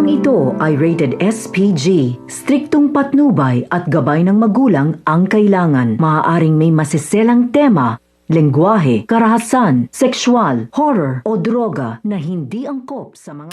Programang ito ay rated SPG. Striktong patnubay at gabay ng magulang ang kailangan. Maaaring may masiselang tema, lengguwahe, karahasan, sexual, horror o droga na hindi angkop sa mga...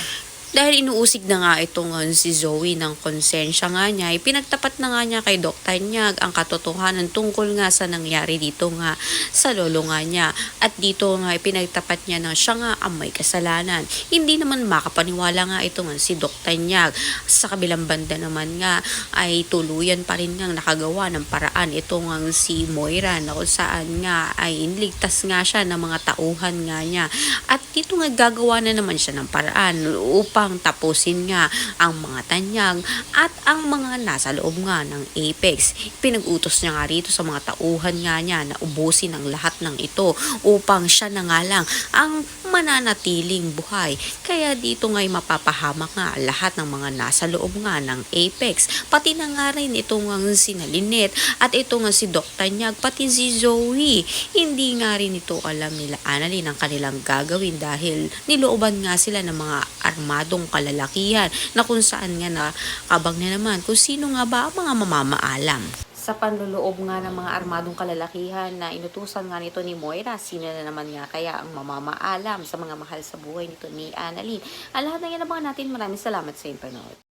Dahil inuusig na nga itong si Zoe ng konsensya nga niya, pinagtapat na nga niya kay Doc Tanyag ang katotohanan tungkol nga sa nangyari dito nga sa lolo nga niya. At dito nga pinagtapat niya na siya nga ang may kasalanan. Hindi naman makapaniwala nga ito nga si Doc Tanyag. Sa kabilang banda naman nga ay tuluyan pa rin nga nakagawa ng paraan ito nga si Moira na kung saan nga ay inligtas nga siya ng mga tauhan nga niya. At dito nga gagawa na naman siya ng paraan upang tapusin nga ang mga tanyag at ang mga nasa loob nga ng Apex. Pinag-utos niya nga rito sa mga tauhan nga niya na ubusin ang lahat ng ito upang siya na nga lang ang mananatiling buhay. Kaya dito nga'y mapapahamak nga lahat ng mga nasa loob nga ng Apex. Pati na nga rin ito nga si Nalinit at ito nga si Doc Tanyag, pati si Zoe. Hindi nga rin ito alam nila Annalyn ang kanilang gagawin dahil nilooban nga sila ng mga armadong kalalakihan na kung saan nga nakabang na naman kung sino nga ba ang mga mamamaalam. Sa panluloob nga ng mga armadong kalalakihan na inutusan nga nito ni Moira, sino na naman nga kaya ang mamamaalam sa mga mahal sa buhay nito ni Annalyn? Ang lahat na yan naman natin. Maraming salamat sa inyo panood.